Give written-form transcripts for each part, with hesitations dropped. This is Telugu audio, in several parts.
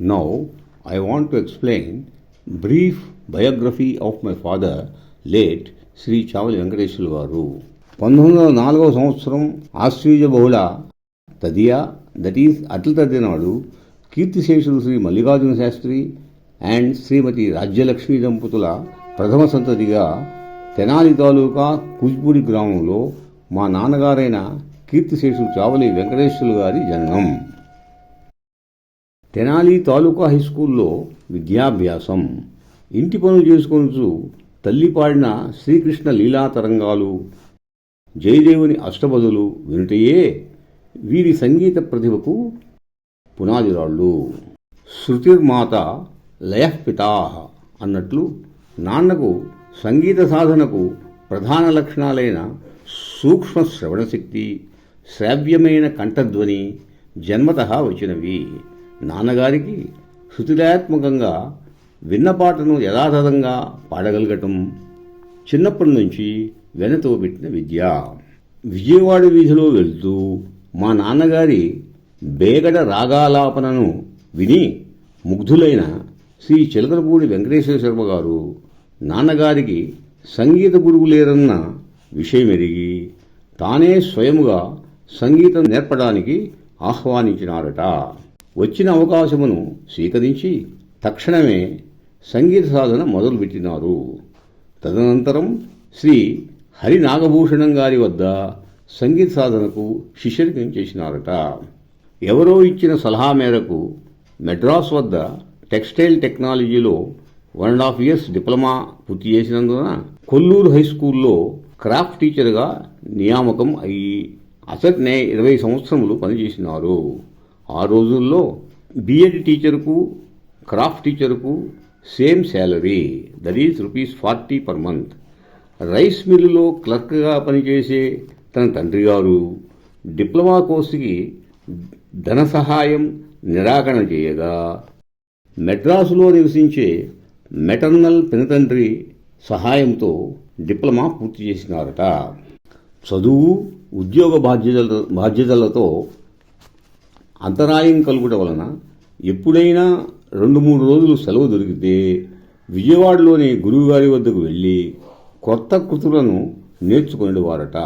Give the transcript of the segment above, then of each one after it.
Now, I want to explain brief biography of my father, late Shri Chavali Venkateswarlu గారు. 1904 సంవత్సరం ఆశ్వీజ బహుళ తదియా, దట్ ఈస్ అట్ల తది నాడు కీర్తిశేషులు శ్రీ మల్లికార్జున శాస్త్రి అండ్ శ్రీమతి రాజ్యలక్ష్మి దంపతుల ప్రథమ సంతతిగా తెనాలి తాలూకా కూచిపూడి గ్రామంలో మా నాన్నగారైన కీర్తిశేషులు చావలి వెంకటేశ్వర్లు గారి జననం. తెనాలి తాలూకా హైస్కూల్లో విద్యాభ్యాసం. ఇంటి పనులు చేసుకొనుచు తల్లి పాడిన శ్రీకృష్ణ లీలా తరంగాలు, జయదేవుని అష్టపదులు వినుటయే వీరి సంగీత ప్రతిభకు పునాదిరాళ్ళు. శృతిర్మాత లయః పితాః అన్నట్లు నాన్నకు సంగీత సాధనకు ప్రధాన లక్షణాలైన సూక్ష్మ శ్రవణశక్తి, శ్రావ్యమైన కంఠధ్వని జన్మతః వచ్చినవి. నాన్నగారికి శృతిలయాత్మకంగా విన్నపాటను యథాతథంగా పాడగలగటం చిన్నప్పటి నుంచి వెనతో పెట్టిన విద్య. విజయవాడ వీధిలో వెళ్తూ మా నాన్నగారి బేగడ రాగాలాపనను విని ముగ్ధులైన శ్రీ చిలకలపూడి వెంకటేశ్వర శర్మ గారు నాన్నగారికి సంగీత గురువు లేరన్న విషయమెరిగి తానే స్వయముగా సంగీతం నేర్పడానికి ఆహ్వానించినారట. వచ్చిన అవకాశమును స్వీకరించి తక్షణమే సంగీత సాధన మొదలుపెట్టినారు. తదనంతరం శ్రీ హరి నాగభూషణం గారి వద్ద సంగీత సాధనకు శిష్యరికం చేసినారట. ఎవరో ఇచ్చిన సలహా మేరకు మెడ్రాస్ వద్ద టెక్స్టైల్ టెక్నాలజీలో 1.5 years డిప్లొమా పూర్తి చేసినందున కొల్లూరు హైస్కూల్లో క్రాఫ్ట్ టీచర్గా నియామకం అయ్యి అసట్నే 20 సంవత్సరములు పనిచేసినారు. ఆ రోజుల్లో బిఎడ్ టీచర్కు క్రాఫ్ట్ టీచర్కు same salary, that is ₹40 per month. Rice మిల్లులో క్లర్క్గా పనిచేసే తన తండ్రి గారు డిప్లొమా కోర్సుకి ధన సహాయం నిరాకరణ చేయగా మెడ్రాసులో నివసించే మెటర్నల్ పినతండ్రి సహాయంతో డిప్లొమా పూర్తి చేసినారట. చదువు, ఉద్యోగ బాధ్యతలతో అంతరాయం కలుగుట వలన ఎప్పుడైనా 2-3 రోజులు సెలవు దొరికితే విజయవాడలోని గురువుగారి వద్దకు వెళ్ళి కొత్త కృతులను నేర్చుకునేవారట.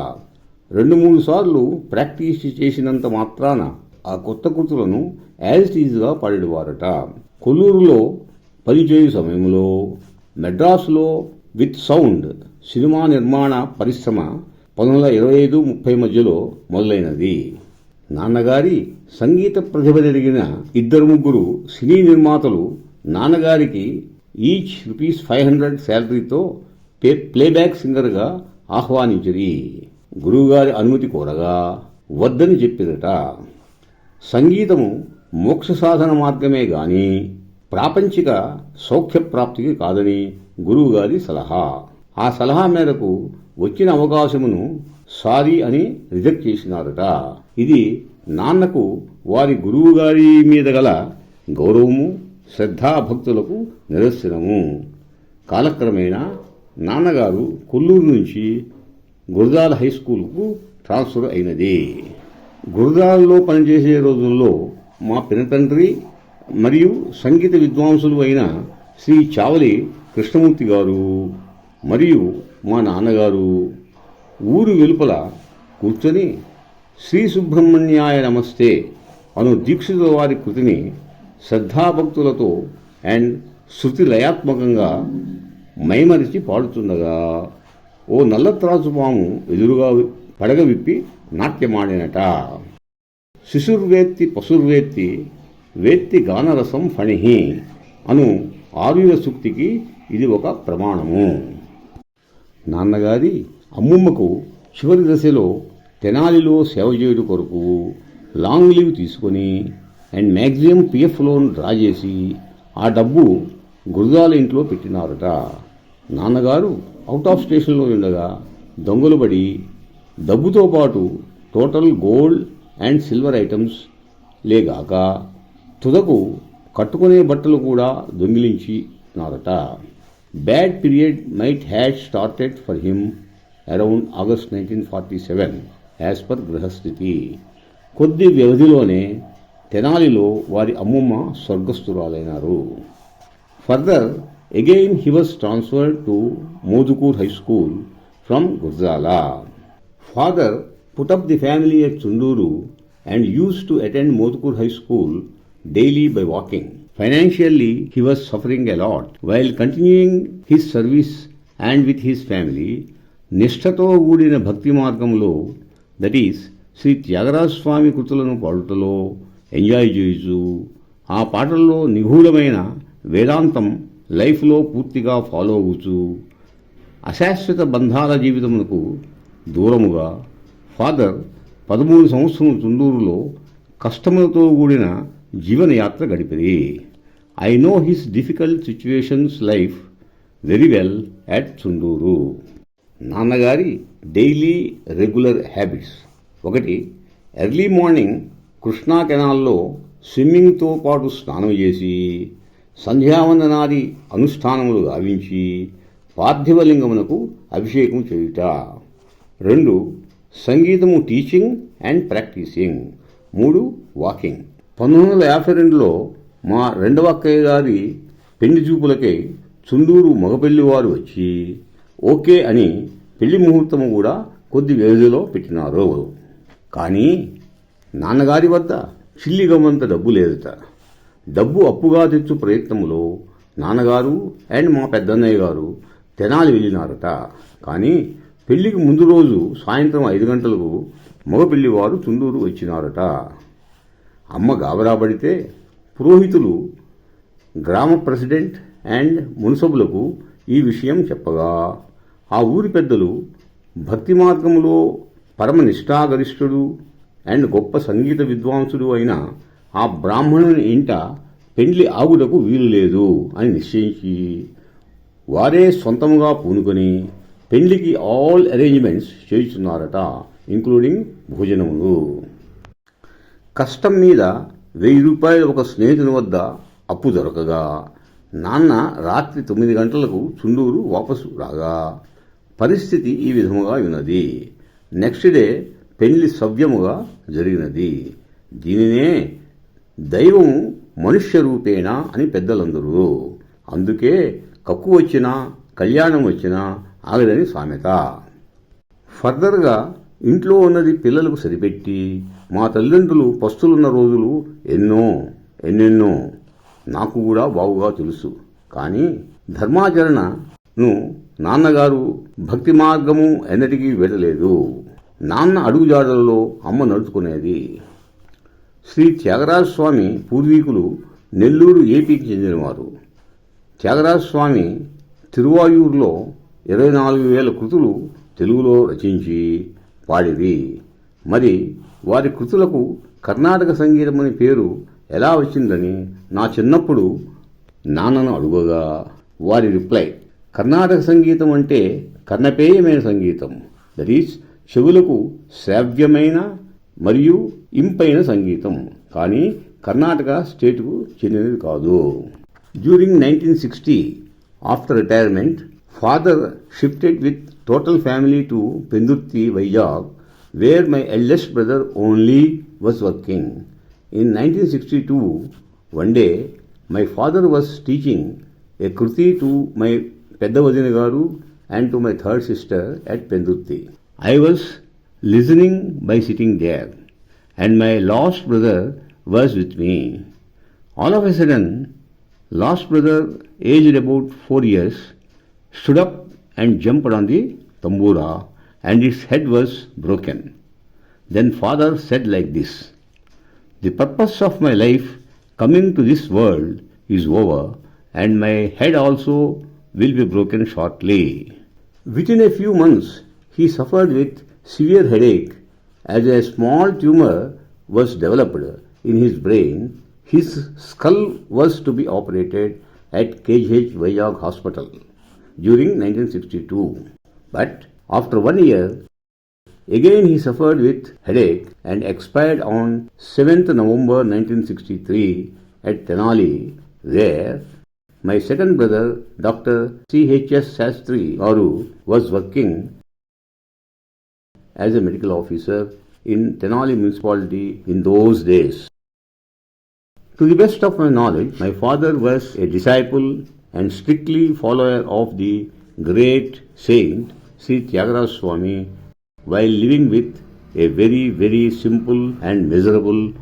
2-3 సార్లు ప్రాక్టీస్ చేసినంత మాత్రాన ఆ కొత్త కృతులను యాజ్ ఇట్ ఈజ్గా పాడేవారట. కొల్లూరులో పనిచేయు సమయంలో మెడ్రాసులో విత్ సౌండ్ సినిమా నిర్మాణ పరిశ్రమ 1925-30 మధ్యలో మొదలైనది. నాన్నగారి సంగీత ప్రతిభ ఎరిగిన 2-3 సినీ నిర్మాతలు నాన్నగారికి ఈచ్ ₹500 శాలరీతో ప్లేబ్యాక్ సింగర్గా ఆహ్వానించిరి. గురువుగారి అనుమతి కోరగా వద్దని చెప్పిరట. సంగీతము మోక్ష సాధన మార్గమే గాని ప్రాపంచిక సౌఖ్యప్రాప్తికి కాదని గురువుగారి సలహా. ఆ సలహా మేరకు వచ్చిన అవకాశమును సారీ అని రిజెక్ట్ చేసినారట. ఇది నాన్నకు వారి గురువుగారి మీద గల గౌరవము, శ్రద్ధాభక్తులకు నిదర్శనము. కాలక్రమేణా నాన్నగారు కొల్లూరు నుంచి గురజాల హైస్కూల్కు ట్రాన్స్ఫర్ అయినది. గురజాలలో పనిచేసే రోజుల్లో మా పినతండ్రి మరియు సంగీత విద్వాంసులు అయిన శ్రీ చావలి కృష్ణమూర్తి గారు మరియు మా నాన్నగారు ఊరు వెలుపల కూర్చొని శ్రీ సుబ్రహ్మణ్యాయ నమస్తే అను దీక్షితుల వారి కృతిని శ్రద్ధాభక్తులతో అండ్ శృతి లయాత్మకంగా మైమరిచి పాడుతుండగా ఓ నల్లత్రాచుపాము ఎదురుగా పడగ విప్పి నాట్యమాడినట. శిశుర్వేత్తి పశుర్వేత్తి వేత్తి గానరసం ఫణిహి అను ఆర్యుల సూక్తికి ఇది ఒక ప్రమాణము. నాన్నగారి అమ్మమ్మకు చివరి దశలో తెనాలిలో సేవ చేయుట కొరకు లాంగ్ లీవ్ తీసుకొని and maximum PF loan draw చేసి ఆ డబ్బు గురజాల ఇంట్లో పెట్టినారట. నాన్నగారు అవుట్ ఆఫ్ స్టేషన్లో ఉండగా దొంగలు పడి డబ్బుతో పాటు total gold and silver items లేగాక తుదకు కట్టుకునే బట్టలు కూడా దొంగిలించినారట. Bad period might had started for him around August 1947 as per గృహస్థితి. కొద్ది వ్యవధిలోనే తెనాలిలో వారి అమ్మమ్మ స్వర్గస్థురాలైనారు. Further again he was transferred to Modukur high school from Gurjala. Father put up the family at Chunduru and used to attend Modukur High School daily by walking. Financially, he was suffering a lot. While continuing his service and with his family, నిష్ఠతో కూడిన భక్తి మార్గంలో, దట్ ఈస్ శ్రీ త్యాగరాజ స్వామి కృతులను పాడుటలో ఎంజాయ్ చేయుచు, ఆ పాటల్లో నిగూఢమైన వేదాంతం లైఫ్లో పూర్తిగా ఫాలో అవుచు, అశాశ్వత బంధాల జీవితమునకు దూరముగా ఫాదర్ 13 సంవత్సరం చుండూరులో కష్టములతో కూడిన జీవనయాత్ర గడిపిరి. I know his difficult situations life very well at Chunduru. నాన్నగారి daily regular habits: 1. Early morning Krishna కెనాల్లో స్విమ్మింగ్తో పాటు స్నానం చేసి సంధ్యావందనాది అనుష్ఠానములు గావించి పార్థివలింగమునకు అభిషేకం చేయుట. 2. సంగీతము టీచింగ్ అండ్ ప్రాక్టీసింగ్. 3. వాకింగ్. 1952లో మా రెండవ అక్కయ్య గారి పెళ్లి చూపులకై చుండూరు మగపెళ్లివారు వచ్చి ఓకే అని పెళ్లి ముహూర్తము కూడా కొద్ది వ్యవధిలో పెట్టినారు. కానీ నాన్నగారి వద్ద చిల్లిగమ్మంత డబ్బు లేదట. డబ్బు అప్పుగా తెచ్చు ప్రయత్నములో నాన్నగారు అండ్ మా పెద్దన్నయ్య గారు తెనాలి వెళ్ళినారట. కానీ పెళ్లికి ముందు రోజు సాయంత్రం 5 గంటలకు మగపెళ్లివారు చుండూరు వచ్చినారట. అమ్మ గాబరాపడితే పురోహితులు గ్రామ ప్రెసిడెంట్ అండ్ మున్సబులకు ఈ విషయం చెప్పగా ఆ ఊరి పెద్దలు భక్తి మార్గములో పరమ నిష్ఠాగరిష్ఠుడు అండ్ గొప్ప సంగీత విద్వాంసుడు అయిన ఆ బ్రాహ్మణుని ఇంట పెండ్లి ఆగుటకు వీలు లేదు అని నిశ్చయించి వారే సొంతముగా పూనుకొని పెళ్లికి ఆల్ అరేంజ్మెంట్స్ చేయుచున్నారట, ఇంక్లూడింగ్ భోజనములు. కష్టం మీద 1000 రూపాయలు ఒక స్నేహితుని వద్ద అప్పు దొరకగా నాన్న రాత్రి 9 గంటలకు చుండూరు వాపసు రాగా పరిస్థితి ఈ విధముగా ఉన్నది. నెక్స్ట్ డే పెళ్లి సవ్యముగా జరిగినది. దీనినే దైవం మనుష్య రూపేణ అని పెద్దలందరూ. అందుకే కక్కు వచ్చినా కళ్యాణం వచ్చినా ఆగదని సామెత. ఫర్దర్గా ఇంట్లో ఉన్నది పిల్లలకు సరిపెట్టి మా తల్లిదండ్రులు పస్తులున్న రోజులు ఎన్నెన్నో నాకు కూడా బాగుగా తెలుసు. కానీ ధర్మాచరణను నాన్నగారు భక్తి మార్గము ఎన్నటికీ వెళ్ళలేదు. నాన్న అడుగుజాడలలో అమ్మ నడుచుకునేది. శ్రీ త్యాగరాజస్వామి పూర్వీకులు నెల్లూరు ఏపీకి చెందినవారు. త్యాగరాజస్వామి తిరువాయూరులో 24,000 కృతులు తెలుగులో రచించి పాడిరి. మరి వారి కృతులకు కర్ణాటక సంగీతం అనే పేరు ఎలా వచ్చిందని నా చిన్నప్పుడు నాన్నను అడుగగా వారి రిప్లై, కర్ణాటక సంగీతం అంటే కర్ణపేయమైన సంగీతం, దట్ ఈస్ చెవులకు శ్రావ్యమైన మరియు ఇంపైన సంగీతం, కానీ కర్ణాటక స్టేట్కు చెందినది కాదు. During 1960, after retirement, father shifted with total family to Pendurthi, Vizag, where my eldest brother only was working. In 1962, one day, my father was teaching a kruti to my Pedda Vadina Garu and to my third sister at Pendurthi. I was listening by sitting there, and my lost brother was with me. All of a sudden, lost brother, aged about 4 years, stood up and jumped on the tambura, and its head was broken. Then father said like this, "The purpose of my life coming to this world is over, and my head also will be broken shortly." Within a few months, he suffered with severe headache as a small tumor was developed in his brain. His skull was to be operated at KGH Vizag Hospital during 1962. But after 1 year, again he suffered with headache and expired on 7th November 1963 at Tenali, where my second brother, Dr. C.H.S. Sastry Garu, was working as a medical officer in Tenali municipality in those days. To the best of my knowledge, my father was a disciple and strictly follower of the great saint Sri Tyagaraja Swami while living with a very simple and miserable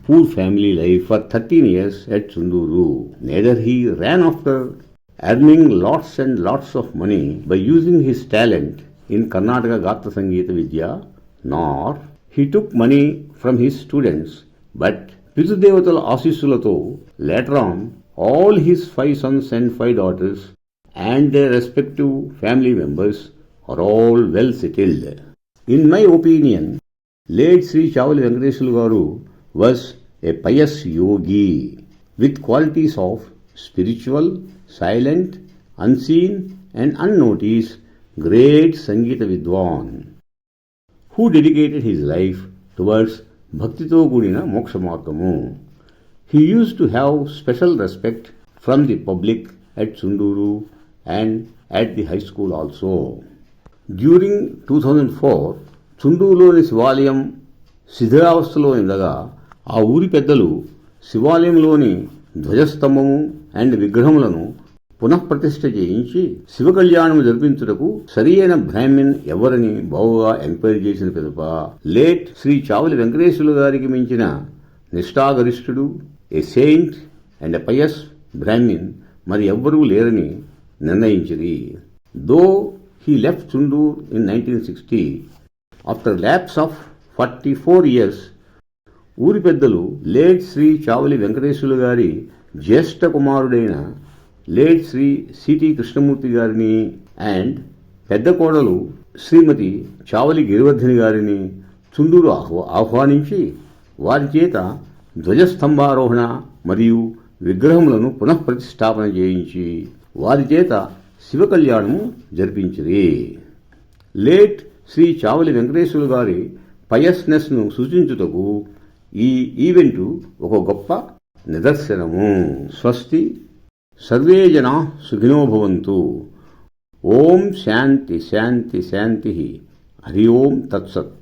poor family life for 13 years at Chunduru. Neither he ran after earning lots and lots of money by using his talent in Karnataka Gatha Sangeeta Vidya, nor he took money from his students, but పితృదేవతల ఆశీస్సులతో later on all his 5 sons and 5 daughters and their respective family members are all well settled. In my opinion, late Sri Chavali Venkateswara Garu was a pious yogi with qualities of spiritual, silent, unseen and unnoticed great Sangeeta Vidwan who dedicated his life towards భక్తితో కూడిన మోక్ష మార్గము. He used to have special respect from the public at Chunduru and at the high school also. During 2004, చుండూరులోని శివాలయం శిథిలావస్థలో ఉండగా ఆ ఊరి పెద్దలు శివాలయంలోని ధ్వజస్తంభము అండ్ విగ్రహములను పునఃప్రతిష్ఠ చేయించి శివ కళ్యాణం జరిపించుటకు సరియైన బ్రాహ్మణ్ ఎవరని బావుగా ఎంక్వైరీ చేసిన పిదప లేట్ శ్రీ చావలి వెంకటేశ్వర గారికి మించిన నిష్ఠాగరిష్ఠుడు, a saint and a pious Brahmin మరి ఎవ్వరూ లేరని నిర్ణయించిరి. Though he left Chundur in 1960, after lapse of 44 years, ఊరి పెద్దలు లేట్ శ్రీ చావలి వెంకటేశ్వర గారి జ్యేష్ఠ కుమారుడైన లేట్ శ్రీ సిటీ కృష్ణమూర్తి గారిని అండ్ పెద్ద కోడలు శ్రీమతి చావలి గిరివర్ధిని గారిని చుండూరు ఆహ్వానించి వారి చేత ధ్వజస్తంభారోహణ మరియు విగ్రహములను పునఃప్రతిష్ఠాపన చేయించి వారి చేత శివ కళ్యాణము జరిపించిరి. లేట్ శ్రీ చావలి వెంకటేశ్వర గారి పయస్నెస్ను సూచించుటకు ఈ ఈవెంటు ఒక గొప్ప నిదర్శనము. స్వస్తి. సర్వే జనా సుఖినో భవంతు. ఓం శాంతి శాంతి శాంతి. హరి ఓం తత్సత్.